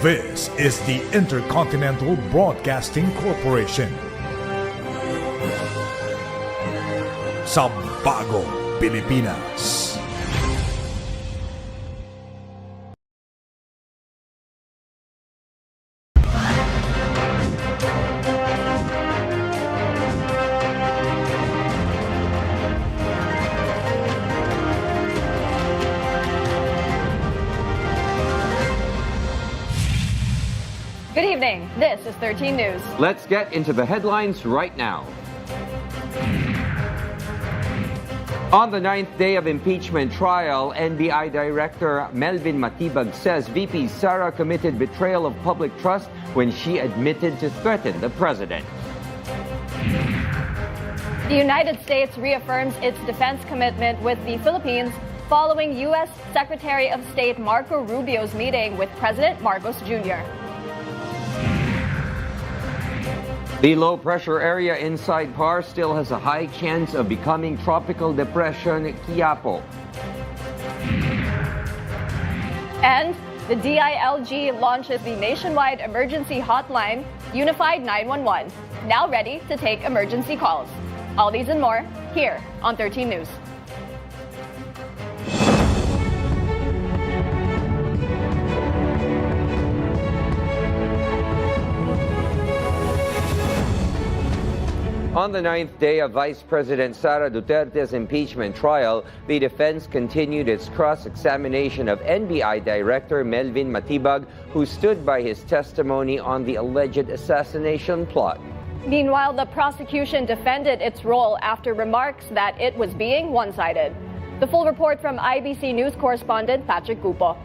This is the Intercontinental Broadcasting Corporation. Sa Bagong Pilipinas. Good evening. This is 13 News. Let's get into the headlines right now. On the 9th day of impeachment trial, NBI Director Melvin Matibag says VP Sara committed betrayal of public trust when she admitted to threaten the president. The United States reaffirms its defense commitment with the Philippines following U.S. Secretary of State Marco Rubio's meeting with President Marcos Jr. The low-pressure area inside PAR still has a high chance of becoming Tropical Depression Quiapo. And the DILG launches the nationwide emergency hotline, Unified 911, now ready to take emergency calls. All these and more, here on 13 News. On the 9th day of Vice President Sara Duterte's impeachment trial, the defense continued its cross-examination of NBI Director Melvin Matibag, who stood by his testimony on the alleged assassination plot. Meanwhile, the prosecution defended its role after remarks that it was being one-sided. The full report from IBC News correspondent Patrick Cupo.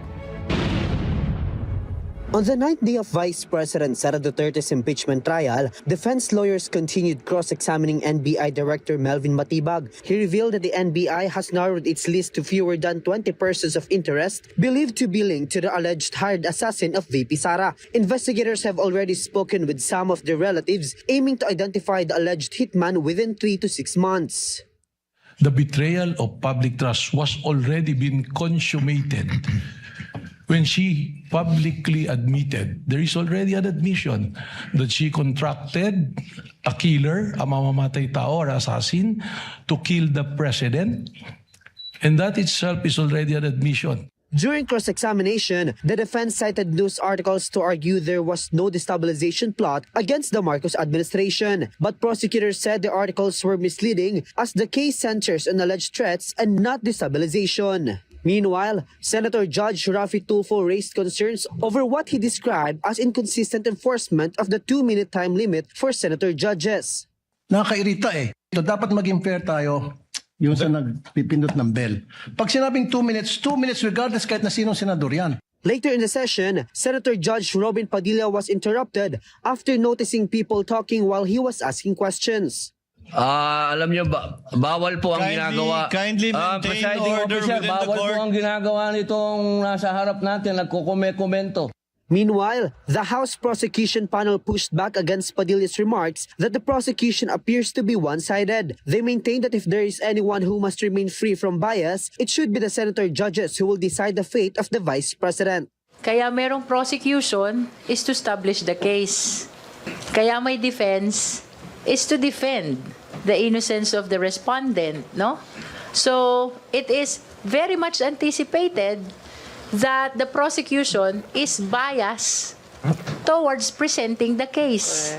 On the 9th day of Vice President Sara Duterte's impeachment trial, defense lawyers continued cross-examining NBI Director Melvin Matibag. He revealed that the NBI has narrowed its list to fewer than 20 persons of interest believed to be linked to the alleged hired assassin of VP Sara. Investigators have already spoken with some of their relatives, aiming to identify the alleged hitman within 3 to 6 months. The betrayal of public trust was already been consummated. When she publicly admitted, there is already an admission that she contracted a killer, a mamamatay tao or assassin, to kill the president. And that itself is already an admission. During cross-examination, the defense cited news articles to argue there was no destabilization plot against the Marcos administration. But prosecutors said the articles were misleading as the case centers on alleged threats and not destabilization. Meanwhile, Senator Judge Rafi Tulfo raised concerns over what he described as inconsistent enforcement of the 2-minute time limit for senator judges. Nakakairita eh. Dapat maging fair tayo yung sa nagpipindot ng bell. Pag sinabing 2 minutes regardless kahit na sinong senador yan. Later in the session, Senator Judge Robin Padilla was interrupted after noticing people talking while he was asking questions. Alam niyo ba, bawal po ang ginagawa. Kindly maintain order officer, within the bawal court. po ang ginagawa nitong nasa harap natin, nagkukomento. Meanwhile, the House prosecution panel pushed back against Padilla's remarks that the prosecution appears to be one-sided. They maintain that if there is anyone who must remain free from bias, it should be the senator judges who will decide the fate of the vice president. Kaya merong prosecution is to establish the case. Kaya may defense is to defend the innocence of the respondent, no? So, it is very much anticipated that the prosecution is biased towards presenting the case.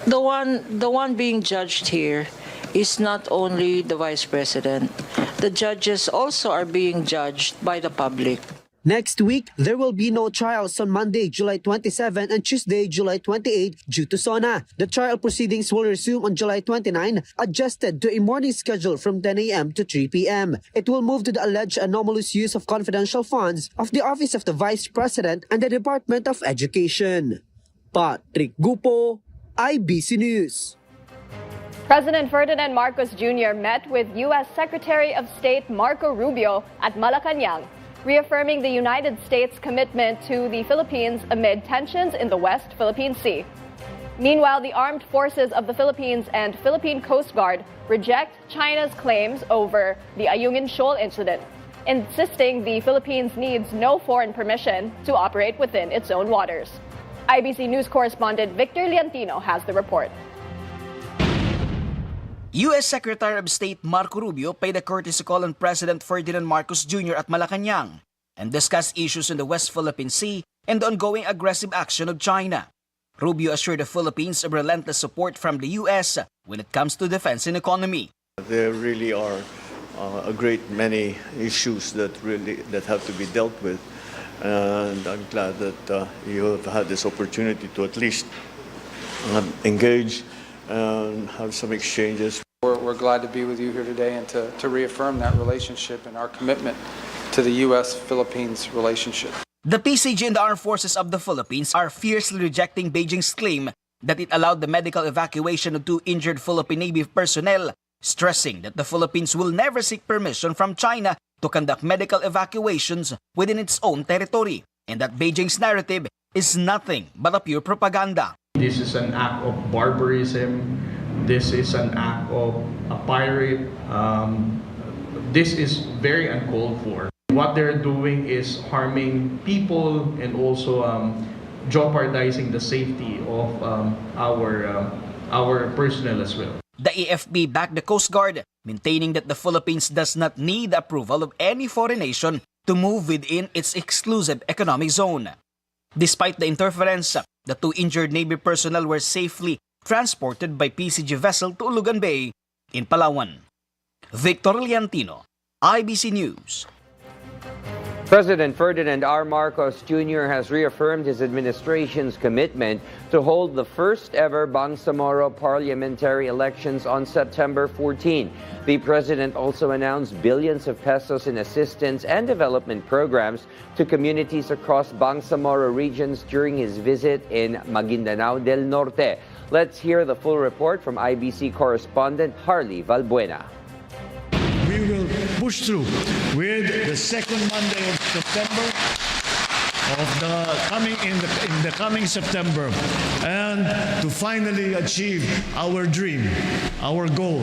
The one being judged here is not only the vice president. The judges also are being judged by the public. Next week, there will be no trials on Monday, July 27 and Tuesday, July 28 due to SONA. The trial proceedings will resume on July 29, adjusted to a morning schedule from 10 a.m. to 3 p.m. It will move to the alleged anomalous use of confidential funds of the Office of the Vice President and the Department of Education. Patrick Gupo, IBC News. President Ferdinand Marcos Jr. met with U.S. Secretary of State Marco Rubio at Malacanang, reaffirming the United States' commitment to the Philippines amid tensions in the West Philippine Sea. Meanwhile, the armed forces of the Philippines and Philippine Coast Guard reject China's claims over the Ayungin Shoal incident. insisting the Philippines needs no foreign permission to operate within its own waters. IBC News correspondent Victor Liantino has the report. U.S. Secretary of State Marco Rubio paid a courtesy call on President Ferdinand Marcos Jr. at Malacanang and discussed issues in the West Philippine Sea and the ongoing aggressive action of China. Rubio assured the Philippines of relentless support from the U.S. when it comes to defense and economy. There really are a great many issues that have to be dealt with, and I'm glad that you have had this opportunity to at least engage and have some exchanges. We're glad to be with you here today and to reaffirm that relationship and our commitment to the U.S.-Philippines relationship. The PCG and the Armed Forces of the Philippines are fiercely rejecting Beijing's claim that it allowed the medical evacuation of 2 injured Philippine Navy personnel, stressing that the Philippines will never seek permission from China to conduct medical evacuations within its own territory, and that Beijing's narrative is nothing but a pure propaganda. This is an act of barbarism. This is an act of a pirate. This is very uncalled for. What they're doing is harming people and also jeopardizing the safety of our personnel as well. The AFP backed the Coast Guard, maintaining that the Philippines does not need approval of any foreign nation to move within its exclusive economic zone. Despite the interference, the 2 injured Navy personnel were safely transported by PCG vessel to Ulugan Bay in Palawan. Victor Liantino, IBC News. President Ferdinand R. Marcos Jr. has reaffirmed his administration's commitment to hold the first ever Bangsamoro parliamentary elections on September 14. The president also announced billions of pesos in assistance and development programs to communities across Bangsamoro regions during his visit in Maguindanao del Norte. Let's hear the full report from IBC correspondent Harley Valbuena. We will push through with the second Monday of September of the coming September, and to finally achieve our dream, our goal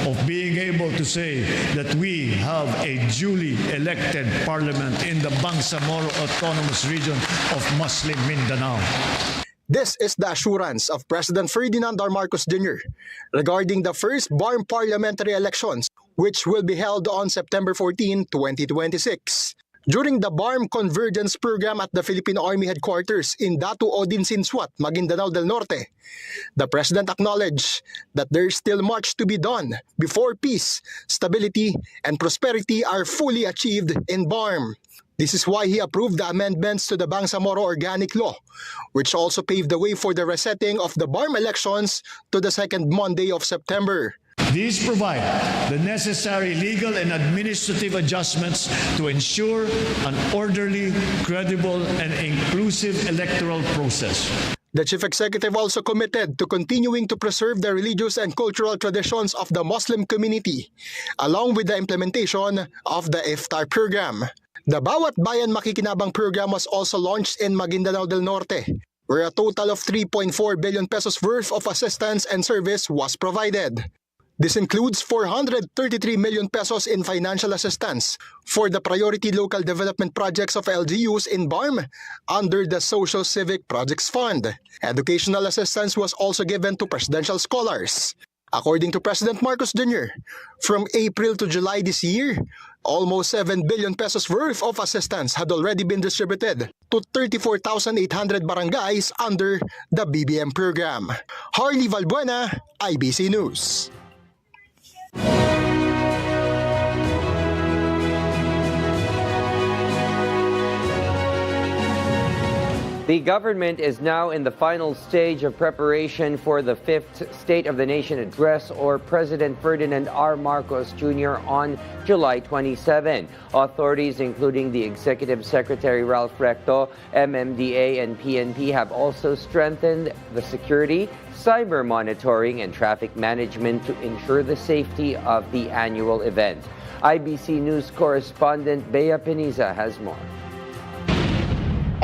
of being able to say that we have a duly elected parliament in the Bangsamoro Autonomous Region of Muslim Mindanao. This is the assurance of President Ferdinand R. Marcos Jr. regarding the first BARM parliamentary elections, which will be held on September 14, 2026. During the BARM Convergence Program at the Philippine Army Headquarters in Datu Odin Sinswat, Maguindanao del Norte, the President acknowledged that there is still much to be done before peace, stability, and prosperity are fully achieved in BARM. This is why he approved the amendments to the Bangsamoro Organic Law, which also paved the way for the resetting of the BARM elections to the second Monday of September. These provide the necessary legal and administrative adjustments to ensure an orderly, credible, and inclusive electoral process. The Chief Executive also committed to continuing to preserve the religious and cultural traditions of the Muslim community, along with the implementation of the Iftar program. The Bawat Bayan Makikinabang program was also launched in Maguindanao del Norte, where a total of 3.4 billion pesos worth of assistance and service was provided. This includes 433 million pesos in financial assistance for the priority local development projects of LGUs in BARM under the Social Civic Projects Fund. Educational assistance was also given to presidential scholars. According to President Marcos Jr., from April to July this year, almost 7 billion pesos worth of assistance had already been distributed to 34,800 barangays under the BBM program. Harley Valbuena, IBC News. The government is now in the final stage of preparation for the 5th State of the Nation address or President Ferdinand R. Marcos Jr. on July 27. Authorities, including the Executive Secretary Ralph Recto, MMDA, and PNP, have also strengthened the security, cyber monitoring, and traffic management to ensure the safety of the annual event. IBC News correspondent Bea Peniza has more.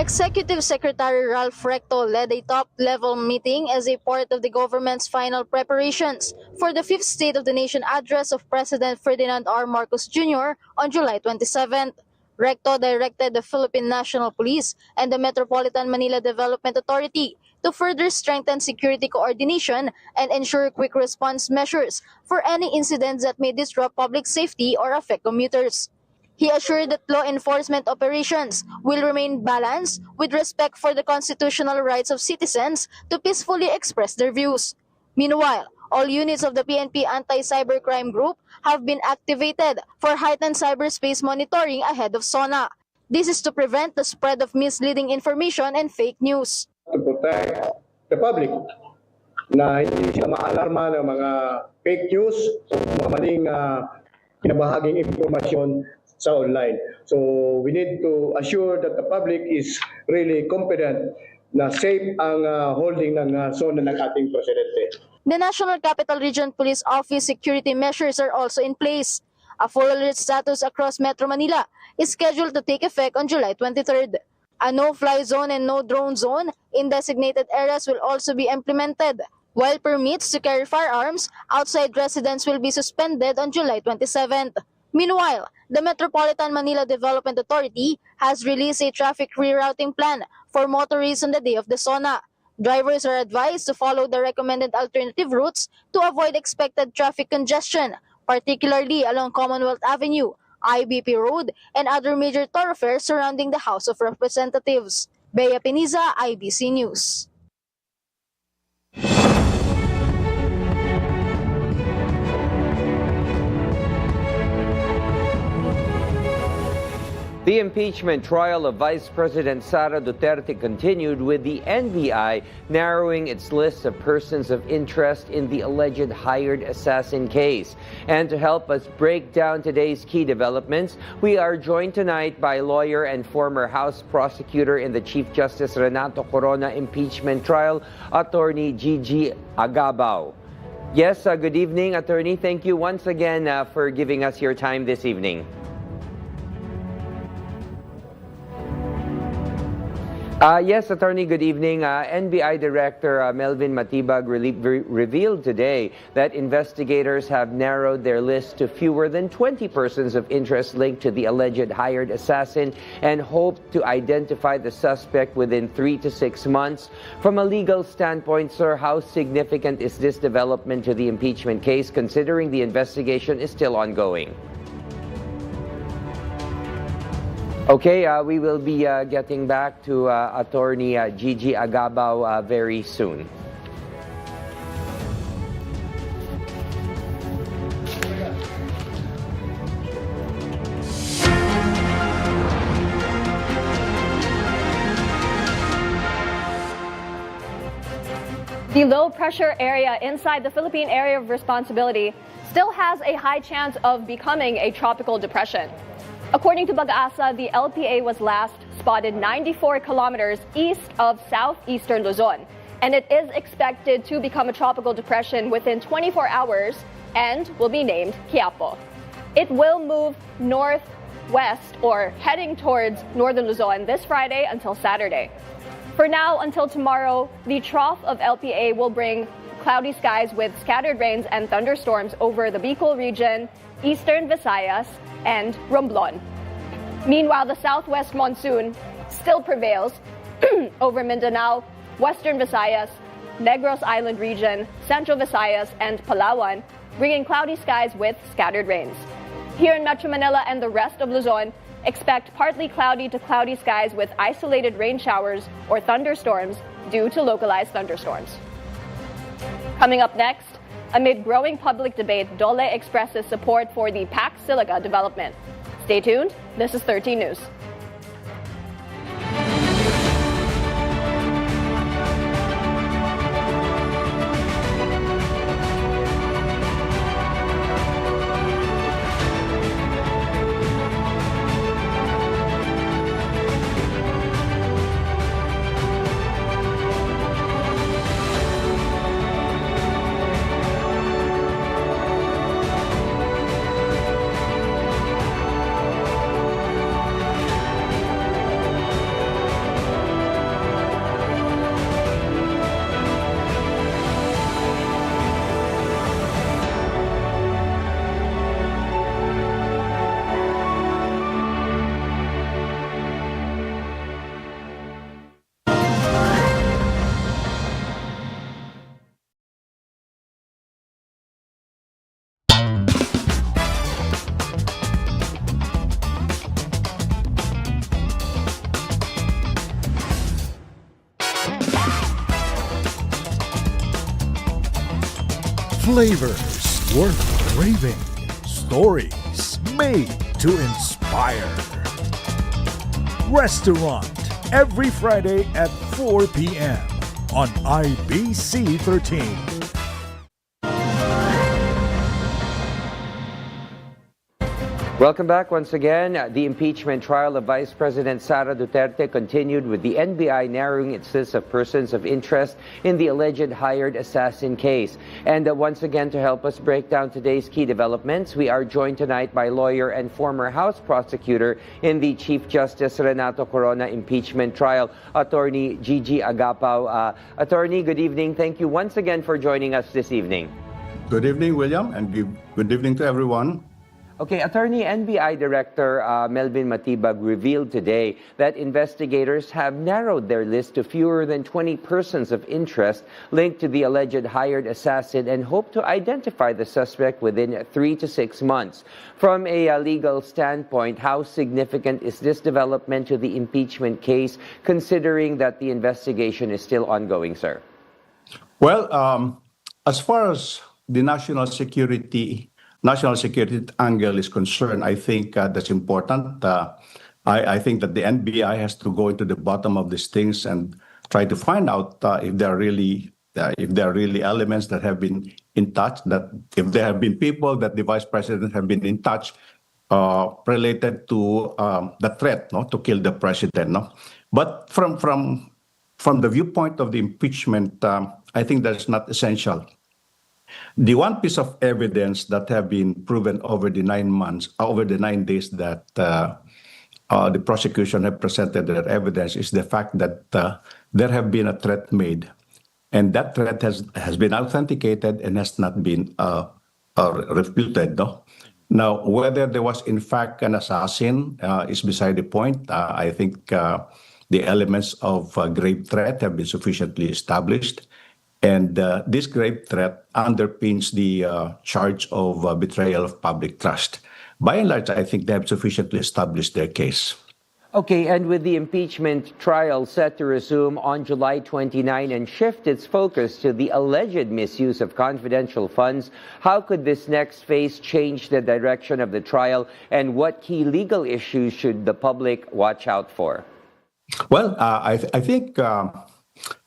Executive Secretary Ralph Recto led a top-level meeting as a part of the government's final preparations for the fifth State of the Nation address of President Ferdinand R. Marcos Jr. on July 27th. Recto directed the Philippine National Police and the Metropolitan Manila Development Authority to further strengthen security coordination and ensure quick response measures for any incidents that may disrupt public safety or affect commuters. He assured that law enforcement operations will remain balanced with respect for the constitutional rights of citizens to peacefully express their views. Meanwhile, all units of the PNP Anti-Cybercrime Group have been activated for heightened cyberspace monitoring ahead of SONA. This is to prevent the spread of misleading information and fake news. To protect the public na hindi siya maalarma ng mga fake news o mga maling pinabahaging impormasyon sa online. So we need to assure that the public is really confident na safe ang holding ng zona ng ating presidente. The National Capital Region Police Office security measures are also in place. A full alert status across Metro Manila is scheduled to take effect on July 23rd. A no-fly zone and no-drone zone in designated areas will also be implemented, while permits to carry firearms outside residents will be suspended on July 27th. Meanwhile, the Metropolitan Manila Development Authority has released a traffic rerouting plan for motorists on the day of the SONA. Drivers are advised to follow the recommended alternative routes to avoid expected traffic congestion, particularly along Commonwealth Avenue, IBP Road, and other major thoroughfares surrounding the House of Representatives. Bea Peniza, IBC News. The impeachment trial of Vice President Sara Duterte continued, with the NBI narrowing its list of persons of interest in the alleged hired assassin case. And to help us break down today's key developments, we are joined tonight by lawyer and former House prosecutor in the Chief Justice Renato Corona impeachment trial, Attorney Gigi Agabao. Yes, good evening, Attorney. Thank you once again for giving us your time this evening. Yes, Attorney, good evening. NBI Director Melvin Matibag revealed today that investigators have narrowed their list to fewer than 20 persons of interest linked to the alleged hired assassin and hope to identify the suspect within 3 to 6 months. From a legal standpoint, sir, how significant is this development to the impeachment case, considering the investigation is still ongoing? Okay, we will be getting back to Attorney Gigi Agabao very soon. The low-pressure area inside the Philippine Area of Responsibility still has a high chance of becoming a tropical depression. According to Pag-asa, the LPA was last spotted 94 kilometers east of southeastern Luzon, and it is expected to become a tropical depression within 24 hours and will be named Quiapo. It will move northwest or heading towards northern Luzon this Friday until Saturday. For now, until tomorrow, the trough of LPA will bring cloudy skies with scattered rains and thunderstorms over the Bicol region, eastern Visayas, and Romblon. Meanwhile, the southwest monsoon still prevails over Mindanao, western Visayas, Negros Island region, central Visayas, and Palawan, bringing cloudy skies with scattered rains. Here in Metro Manila and the rest of Luzon, expect partly cloudy to cloudy skies with isolated rain showers or thunderstorms due to localized thunderstorms. Coming up next, amid growing public debate, Dole expresses support for the Pax Silica development. Stay tuned. This is 13 News. Flavors worth craving. Stories made to inspire. Restaurant every Friday at 4 p.m. on IBC 13. Welcome back once again. The impeachment trial of Vice President Sara Duterte continued with the NBI narrowing its list of persons of interest in the alleged hired assassin case. And once again, to help us break down today's key developments, we are joined tonight by lawyer and former House prosecutor in the Chief Justice Renato Corona impeachment trial, Attorney Gigi Agapao. Attorney, good evening. Thank you once again for joining us this evening. Good evening, William, and good evening to everyone. Okay, Attorney, NBI Director Melvin Matibag revealed today that investigators have narrowed their list to fewer than 20 persons of interest linked to the alleged hired assassin and hope to identify the suspect within 3 to 6 months. From a legal standpoint, how significant is this development to the impeachment case, considering that the investigation is still ongoing, sir? Well, as far as the national security angle is concerned, I think that's important. I think that the NBI has to go into the bottom of these things and try to find out if there are really elements that have been in touch, that if there have been people that the Vice President have been in touch related to the threat, to kill the President. But from the viewpoint of the impeachment, I think that's not essential. The one piece of evidence that have been proven over the 9 days that the prosecution have presented their evidence is the fact that there have been a threat made, and that threat has been authenticated and has not been refuted. Now, whether there was in fact an assassin is beside the point. I think the elements of grave threat have been sufficiently established. And this grave threat underpins the charge of betrayal of public trust. By and large, I think they have sufficiently established their case. Okay, and with the impeachment trial set to resume on July 29 and shift its focus to the alleged misuse of confidential funds, how could this next phase change the direction of the trial, and what key legal issues should the public watch out for? Well, I think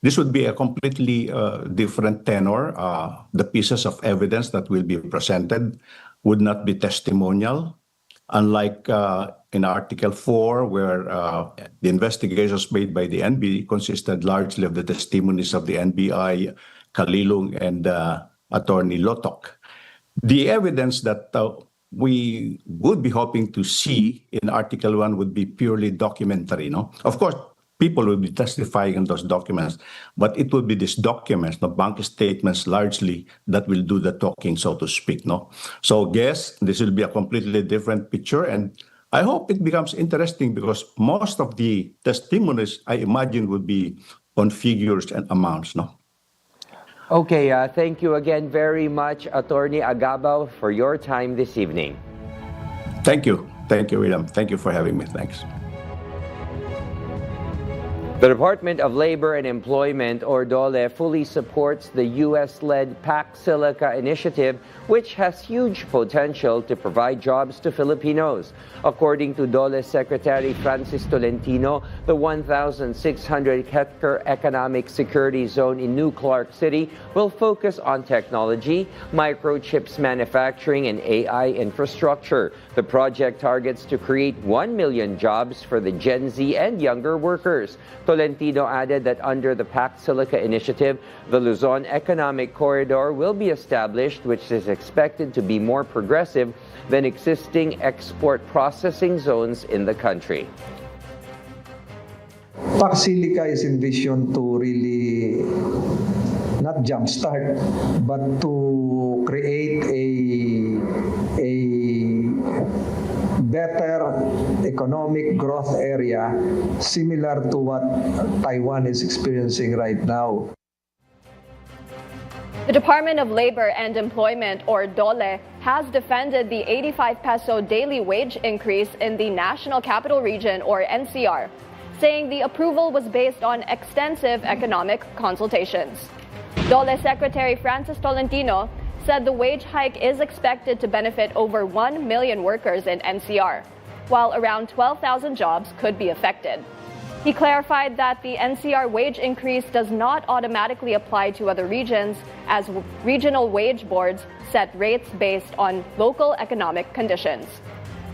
this would be a completely different tenor. The pieces of evidence that will be presented would not be testimonial, unlike in Article 4, where the investigations made by the NBI consisted largely of the testimonies of the NBI, Kalilung, and Attorney Lotok. The evidence that we would be hoping to see in Article 1 would be purely documentary. Of course, people will be testifying in those documents, but it will be these documents, the bank statements largely, that will do the talking, so to speak. So yes, this will be a completely different picture, and I hope it becomes interesting because most of the testimonies, I imagine, would be on figures and amounts. Okay, thank you again very much, Attorney Agapao, for your time this evening. Thank you, William. Thank you for having me. Thanks. The Department of Labor and Employment, or DOLE, fully supports the U.S.-led Pac Silica initiative, which has huge potential to provide jobs to Filipinos. According to DOLE Secretary Francis Tolentino, the 1,600-hectare economic security zone in New Clark City will focus on technology, microchips manufacturing, and AI infrastructure. The project targets to create 1 million jobs for the Gen Z and younger workers. Tolentino added that under the Pac Silica initiative, the Luzon Economic Corridor will be established, which is expected to be more progressive than existing export processing zones in the country. Pac Silica is envisioned to really not jumpstart, but to create a better economic growth area similar to what Taiwan is experiencing right now. The Department of Labor and Employment, or DOLE, has defended the 85 peso daily wage increase in the National Capital Region, or NCR, saying the approval was based on extensive economic consultations. DOLE Secretary Francis Tolentino said the wage hike is expected to benefit over 1 million workers in NCR, while around 12,000 jobs could be affected. He clarified that the NCR wage increase does not automatically apply to other regions, as regional wage boards set rates based on local economic conditions.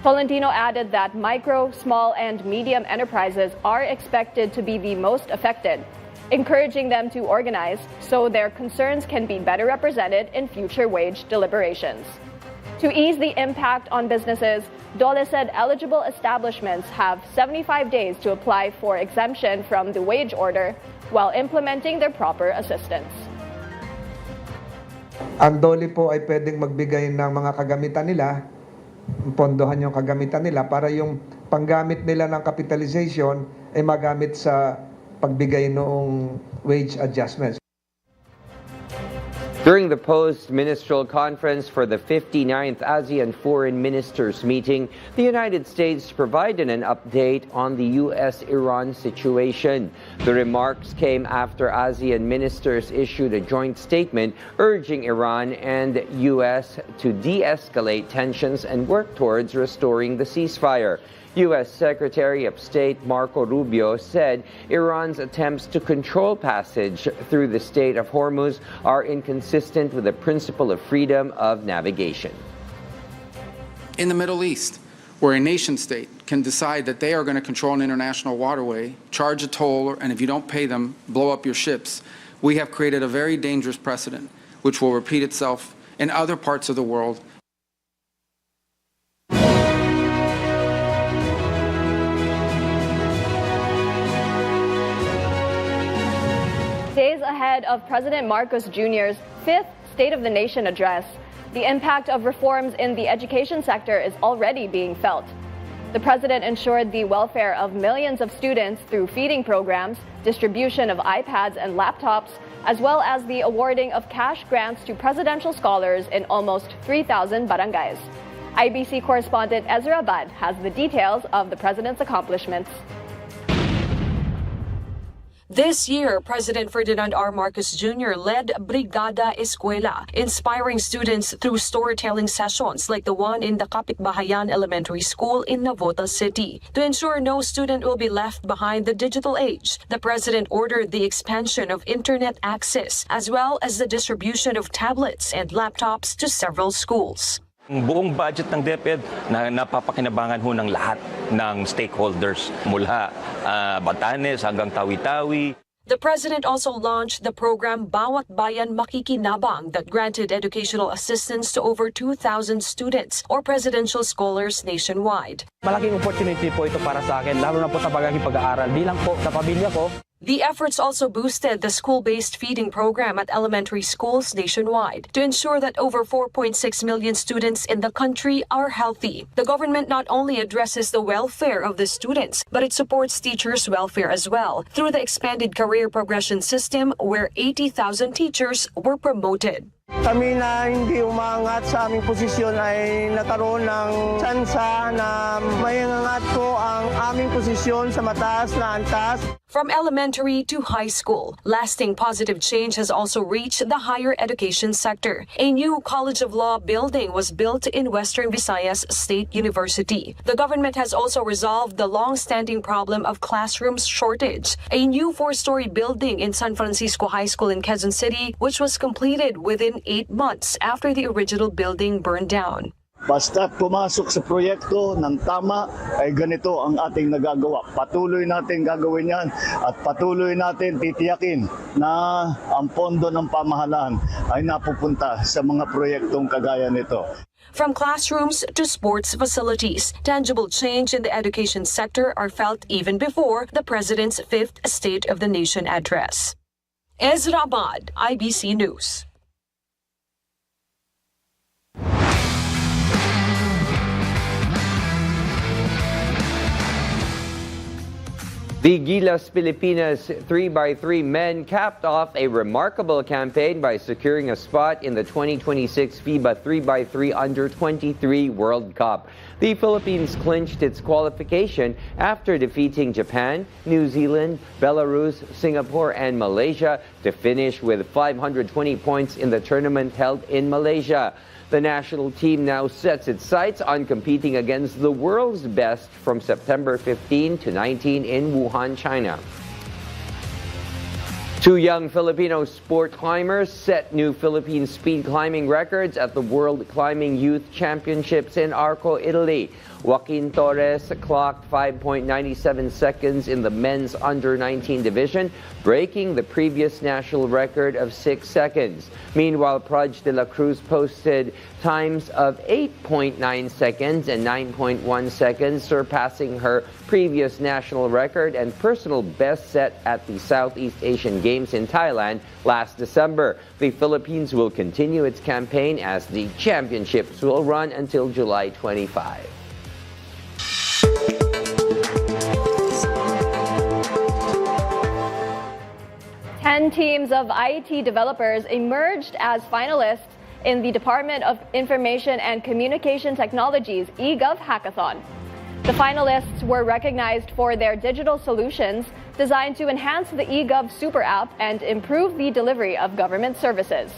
Tolentino added that micro, small, and medium enterprises are expected to be the most affected, encouraging them to organize so their concerns can be better represented in future wage deliberations. To ease the impact on businesses, Dole said eligible establishments have 75 days to apply for exemption from the wage order while implementing their proper assistance. Ang Dole po ay pwedeng magbigay ng mga kagamitan nila, pondohan yung kagamitan nila para yung panggamit nila ng capitalization ay magamit sa pagbigay noong wage adjustments. During the post-ministerial conference for the 59th ASEAN Foreign Ministers meeting, the United States provided an update on the U.S.-Iran situation. The remarks came after ASEAN ministers issued a joint statement urging Iran and U.S. to de-escalate tensions and work towards restoring the ceasefire. U.S. Secretary of State Marco Rubio said Iran's attempts to control passage through the Strait of Hormuz are inconsistent with the principle of freedom of navigation. In the Middle East, where a nation state can decide that they are going to control an international waterway, charge a toll, and if you don't pay them, blow up your ships, we have created a very dangerous precedent, which will repeat itself in other parts of the world. Days ahead of President Marcos Jr.'s fifth State of the Nation address, the impact of reforms in the education sector is already being felt. The president ensured the welfare of millions of students through feeding programs, distribution of iPads and laptops, as well as the awarding of cash grants to presidential scholars in almost 3,000 barangays. IBC correspondent Ezra Abad has the details of the president's accomplishments. This year, President Ferdinand R. Marcos Jr. led Brigada Eskwela, inspiring students through storytelling sessions like the one in the Kapitbahayan Elementary School in Navotas City. To ensure no student will be left behind the digital age, the president ordered the expansion of internet access as well as the distribution of tablets and laptops to several schools. Ang buong budget ng DepEd na napapakinabangan ho ng lahat ng stakeholders mula Batanes hanggang Tawi-Tawi. The president also launched the program Bawat Bayan Makikinabang that granted educational assistance to over 2,000 students or presidential scholars nationwide. Malaking opportunity po ito para sa akin, lalo na po sa pag-aaral bilang po sa pamilya ko. The efforts also boosted the school-based feeding program at elementary schools nationwide to ensure that over 4.6 million students in the country are healthy. The government not only addresses the welfare of the students, but it supports teachers' welfare as well through the expanded career progression system where 80,000 teachers were promoted. Kami na hindi umangat sa aming posisyon ay nakaroon ng tsansa na mayangangat ko ang aming posisyon sa mataas na antas. From elementary to high school, lasting positive change has also reached the higher education sector. A new College of Law building was built in Western Visayas State University. The government has also resolved the long-standing problem of classrooms shortage. A new 4-story building in San Francisco High School in Quezon City, which was completed within 8 months after the original building burned down. Basta pumasok sa proyekto ng tama, ay ganito ang ating nagagawa. Patuloy natin gagawin yan at patuloy natin titiyakin na ang pondo ng pamahalaan ay napupunta sa mga proyektong kagaya nito. From classrooms to sports facilities, tangible change in the education sector are felt even before the President's fifth State of the Nation address. Ezra Abad, IBC News. The Gilas Pilipinas 3x3 men capped off a remarkable campaign by securing a spot in the 2026 FIBA 3x3 Under-23 World Cup. The Philippines clinched its qualification after defeating Japan, New Zealand, Belarus, Singapore, and Malaysia to finish with 520 points in the tournament held in Malaysia. The national team now sets its sights on competing against the world's best from September 15 to 19 in Wuhan, China. Two young Filipino sport climbers set new Philippine speed climbing records at the World Climbing Youth Championships in Arco, Italy. Joaquin Torres clocked 5.97 seconds in the men's under-19 division, breaking the previous national record of 6 seconds. Meanwhile, Praj de la Cruz posted times of 8.9 seconds and 9.1 seconds, surpassing her previous national record and personal best set at the Southeast Asian Games in Thailand last December. The Philippines will continue its campaign as the championships will run until July 25. Ten teams of IT developers emerged as finalists in the Department of Information and Communication Technology's eGov Hackathon. The finalists were recognized for their digital solutions designed to enhance the eGov Super App and improve the delivery of government services.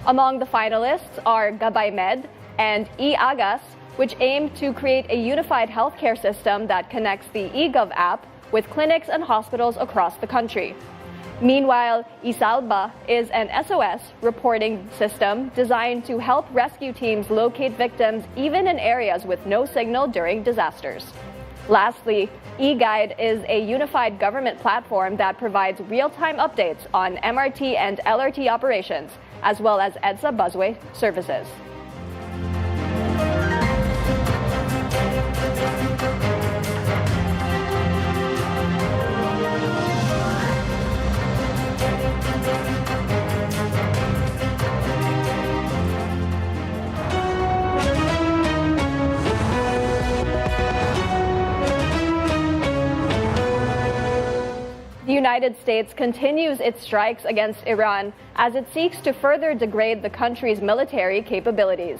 Among the finalists are Gabay Med and eAgas, which aim to create a unified healthcare system that connects the eGov app with clinics and hospitals across the country. Meanwhile, Isalba is an SOS reporting system designed to help rescue teams locate victims even in areas with no signal during disasters. Lastly, eGuide is a unified government platform that provides real-time updates on MRT and LRT operations, as well as EDSA busway services. The United States continues its strikes against Iran as it seeks to further degrade the country's military capabilities.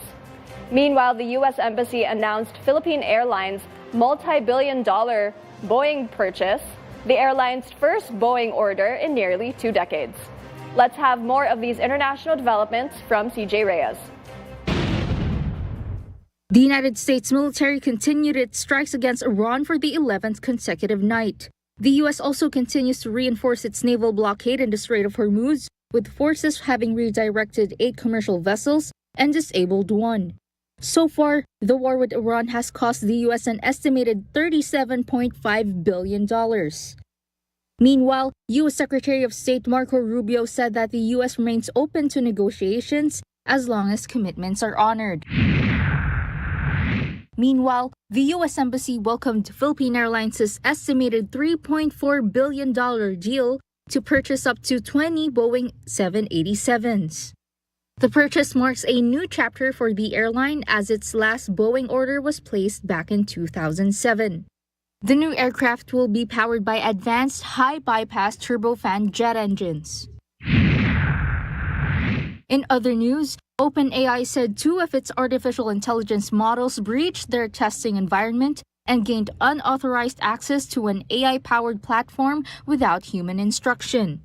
Meanwhile, the U.S. Embassy announced Philippine Airlines' multi-billion-dollar Boeing purchase, the airline's first Boeing order in nearly 2 decades. Let's have more of these international developments from CJ Reyes. The United States military continued its strikes against Iran for the 11th consecutive night. The U.S. also continues to reinforce its naval blockade in the Strait of Hormuz, with forces having redirected 8 commercial vessels and disabled 1. So far, the war with Iran has cost the U.S. an estimated $37.5 billion. Meanwhile, U.S. Secretary of State Marco Rubio said that the U.S. remains open to negotiations as long as commitments are honored. Meanwhile, the U.S. Embassy welcomed Philippine Airlines' estimated $3.4 billion deal to purchase up to 20 Boeing 787s. The purchase marks a new chapter for the airline as its last Boeing order was placed back in 2007. The new aircraft will be powered by advanced high-bypass turbofan jet engines. In other news, OpenAI said 2 of its artificial intelligence models breached their testing environment and gained unauthorized access to an AI-powered platform without human instruction.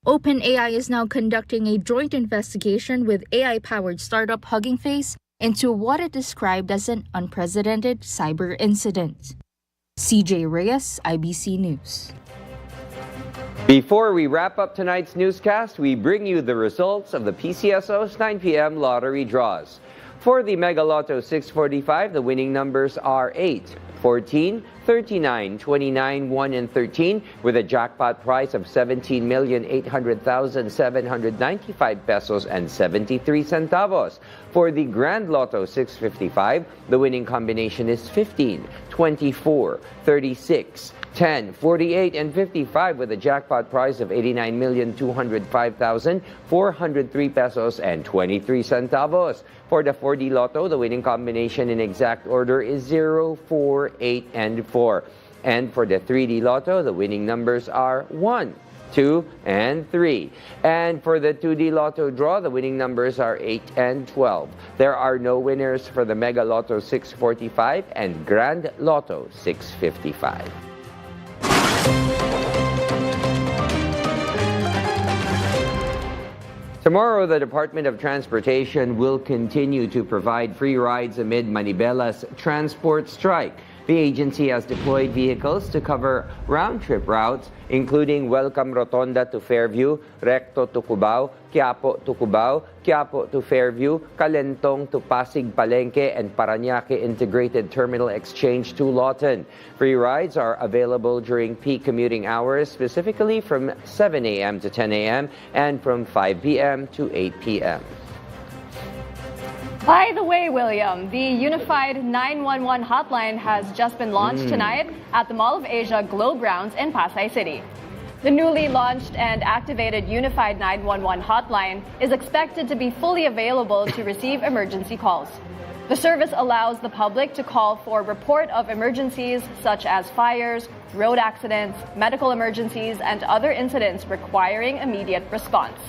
OpenAI is now conducting a joint investigation with AI-powered startup Hugging Face into what it described as an unprecedented cyber incident. CJ Reyes, IBC News. Before we wrap up tonight's newscast, we bring you the results of the PCSO's 9 p.m. lottery draws. For the Mega Lotto 645, the winning numbers are 8, 14, 39, 29, 1, and 13, with a jackpot price of 17,800,795 pesos and 73 centavos. For the Grand Lotto 655, the winning combination is 15, 24, 36, 10, 48, and 55 with a jackpot price of 89,205,403 pesos and 23 centavos. For the 4D Lotto, the winning combination in exact order is 0, 4, 8, and 4. And for the 3D Lotto, the winning numbers are 1, 2, and 3. And for the 2D Lotto draw, the winning numbers are 8 and 12. There are no winners for the Mega Lotto 645 and Grand Lotto 655. Tomorrow, the Department of Transportation will continue to provide free rides amid Manibella's transport strike. The agency has deployed vehicles to cover round-trip routes, including Welcome Rotonda to Fairview, Recto to Cubao, Quiapo to Cubao, Quiapo to Fairview, Calentong to Pasig Palenque, and Parañaque Integrated Terminal Exchange to Lawton. Free rides are available during peak commuting hours, specifically from 7 a.m. to 10 a.m. and from 5 p.m. to 8 p.m. By the way, William, the Unified 911 hotline has just been launched tonight at the Mall of Asia Globe Grounds in Pasay City. The newly launched and activated Unified 911 hotline is expected to be fully available to receive emergency calls. The service allows the public to call for report of emergencies such as fires, road accidents, medical emergencies, and other incidents requiring immediate response.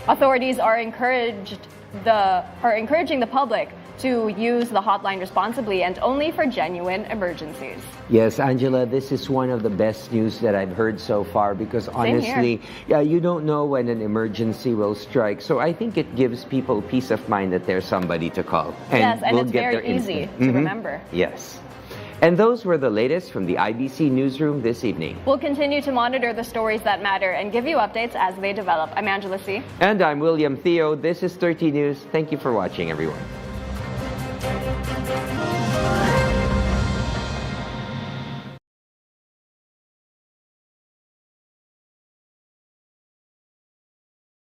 Authorities are encouraging the public to use the hotline responsibly and only for genuine emergencies. Yes, Angela, this is one of the best news that I've heard so far because honestly, you don't know when an emergency will strike. So I think it gives people peace of mind that there's somebody to call. And yes, and we'll it's get very their easy instant. to remember. Yes. And those were the latest from the IBC Newsroom this evening. We'll continue to monitor the stories that matter and give you updates as they develop. I'm Angela C. And I'm William Thio. This is 30 News. Thank you for watching, everyone.